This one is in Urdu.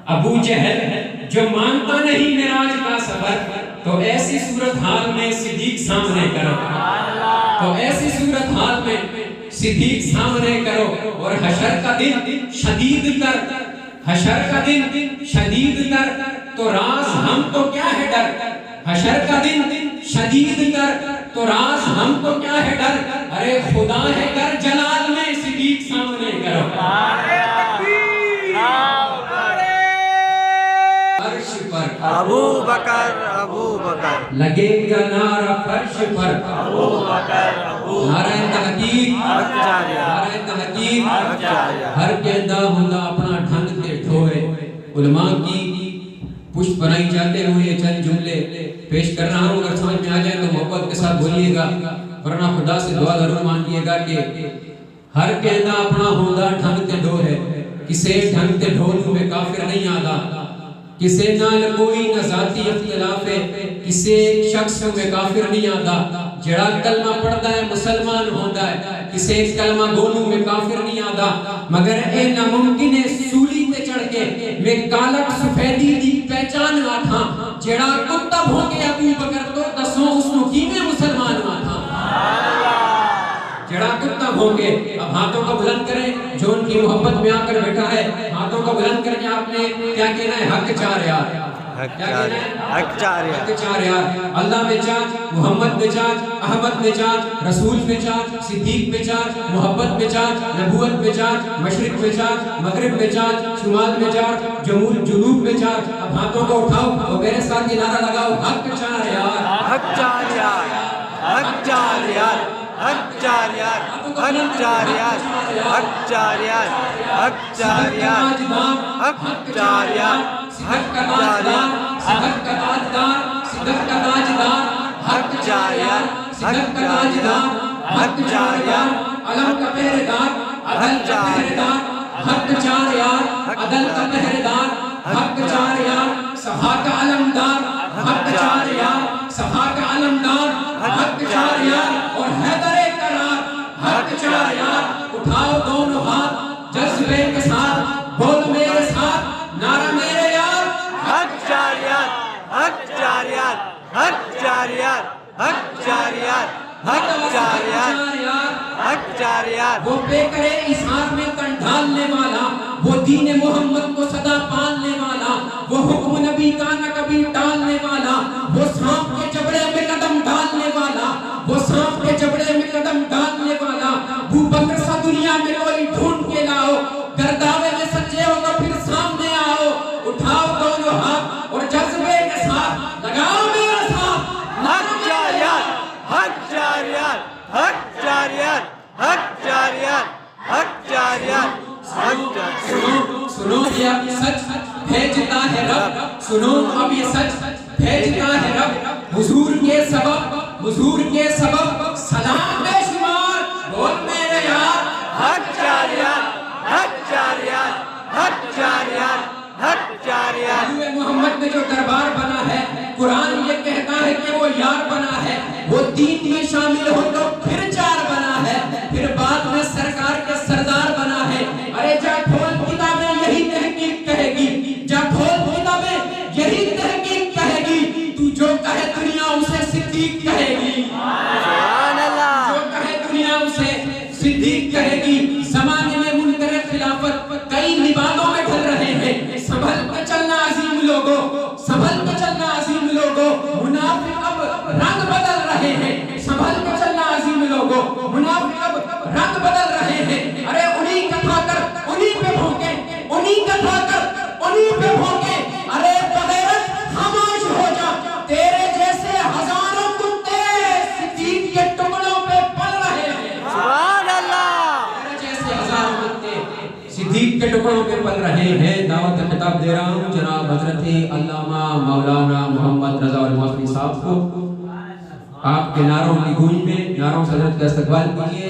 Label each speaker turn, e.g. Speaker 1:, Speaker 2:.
Speaker 1: ابو جہل جو مانتا نہیں معراج کا سفر، تو ایسی صورتحال میں صدیق سامنے کرو، تو ایسی صورتحال میں صدیق سامنے کرو، اور حشر کا دن شدید کر، حشر کا دن شدید کر، تو راز ہم کو کیا ہے ڈر، حشر کا دن شدید کر، تو راز ہم کو کیا ہے ڈر، ارے خدا ہے گر جلال میں صدیق سامنے کرو۔ فرش پر
Speaker 2: ابو بکر
Speaker 1: لگے گا نعرہ فرش پر،
Speaker 2: ابو بکر
Speaker 1: نعرہ تحقیق،
Speaker 2: حق جاریہ
Speaker 1: نعرہ تحقیق،
Speaker 2: حق جاریہ
Speaker 1: ہر کہندہ ہندہ اپنا ڈھنگ تے ٹھوئے۔ علماء کی پشت بنائی جاتے ہوئے یہ چند جملے پیش کر رہا ہوں، اگر سمجھ میں آ جائے تو محبت کے ساتھ بولیے گا، ورنہ خدا سے دعا ضرور مانگیے گا کہ ہر کہندہ اپنا ہوندا ڈھنگ تے ڈھو ہے، کسے ڈھنگ تے ڈھولوں میں کافر نہیں آدھا، کسے نال کوئی نہ ذاتی اختلاف ہے، کسے شخص میں کافر نہیں آدھا، جڑا کلمہ پڑھتا ہے مسلمان ہوتا ہے، کسے کلمہ گولوں میں کافر نہیں آدھا، مگر اے ناممکن ہے سولی تے چڑھ کے میں کالک سفیدی دی پہچان آتھا، جڑا کتب ہو کے ابو بکر تو دسوں اس نو کی میں مسلمان آتھا، جڑا کتب ہو کے۔ اب ہاتھوں کو بلند کریں جو ان کی محبت میں آ کر بیٹھا ہے، ہاتھوں کو بلند کریں آپ نے کیا کہنا ہے، حق چار یار،
Speaker 2: حق
Speaker 1: کیا کہنا ہے،
Speaker 2: حق جاریہ
Speaker 1: حق چار یار، اللہ میں چاچ، محمد میں چاچ، احمد میں چاچ، رسول میں چاچ، صدیق میں چاچ، محبت میں چاچ، نبوت میں چاچ، مشرق میں چاچ، مغرب میں چاچ، شمال میں چاچ، جنوب میں چاچ۔ اب ہاتھوں کو اٹھاؤ اور میرے ساتھ یہ نعرہ لگاؤ، حق چار یار،
Speaker 2: حق جاریہ حق جاریہ حق جاریہ حق جاریہ حق جاریہ حق جاریہ حق جاریہ
Speaker 1: صدق کا تاجدار، صدق کا تاجدار، صدق کا تاجدار، حق جاریہ، صدق کا تاجدار، حق جاریہ، علم کا پہرےدار، عدل کا پہرےدار، حق جاریہ، عدل کا پہرےدار، حق جاریہ، صفا کا علمدار، حق جاریہ، صفا کا علمدار، حق جاریہ، اور حیدر قرار، حق جاریہ۔ اٹھاؤ دونوں ہاتھ جذبے کے ساتھ، بول میرے ساتھ نعرہ میرے یار،
Speaker 2: حق جاریہ حق جاریہ حق جاریہ حق جاریہ حق جاریہ حق جاریہ۔
Speaker 1: وہ بے کرے اظہار میں تن ڈھالنے والا، وہ دین محمد کو صدا پالنے والا، وہ حکم نبی کا نہ کبھی ٹالنے والا، وہ سانپ کے جبڑے میں قدم ڈالنے والا، وہ سانپ کے جبڑے میں قدم ڈالنے والا۔ ابو بکر سا دنیا میں کوئی ڈھونڈ کے لاؤ، گر دعوے میں سچے ہو تو پھر سامنے آؤ۔ اٹھاؤ دونوں ہاتھ اور جذبے کے ساتھ لگاؤ میرے ساتھ
Speaker 2: حق جاریہ حق جاریہ حق جاریہ حق جاریہ حق جاریہ حق جاریہ۔
Speaker 1: سنو یہ اب سچ بھیجتا ہے رب، سنو اب یہ سچ بھیجتا ہے رب، حضور کے سبب سلام بے شمار، بول میرے یار،
Speaker 2: حق جاریہ حق جاریہ حق جاریہ حق جاریہ۔
Speaker 1: حضور محمد میں جو دربار بنا ہے، قرآن یہ کہتا ہے کہ وہ یار بنا ہے، وہ دین میں شامل ہو تو پھر چار بنا ہے، پھر بعد میں سرکار کے سردار بنا ہے۔ ارے جا کھول کتابیں یہی تحقیق کہے گی، جا کھول کتابیں یہی تحقیق کہے گی، تو جو کہے دنیا اسے صدیق کہے گی،
Speaker 2: سبحان اللہ۔
Speaker 1: جو کہے دنیا اسے صدیق کہے گی۔ زمانے میں منکر خلافت کئی لبادوں میں ڈھل رہے ہیں، سنبھل کے چلنا عظیم لوگوں، سنبھل کے چلنا عظیم لوگوں، منافق اب رنگ بدل رہے ہیں، سنبھل کے چلنا عظیم لوگوں، منافق اب رنگ بدل رہے ہیں۔ ارے انہی کا کھا کر انہی پہ بھونکے، انہی کا کھا کر انہی پہ بھونکے، ارے بغیرت خاموش ہو جا، تیرے جیسے ہزاروں کتے صدیق کے ٹکڑوں پہ پل رہے ہیں،
Speaker 2: سبحان اللہ۔
Speaker 1: تیرے جیسے ہزاروں کتے صدیق کے ٹکڑوں پہ پل رہے ہیں۔ دعوت خطاب دے رہا ہوں جناب حضرت علامہ مولانا محمد رضا المصری صاحب کو، آپ کے نعروں کی گونج میں نعروں سے حضرت کا استقبال کیجیے۔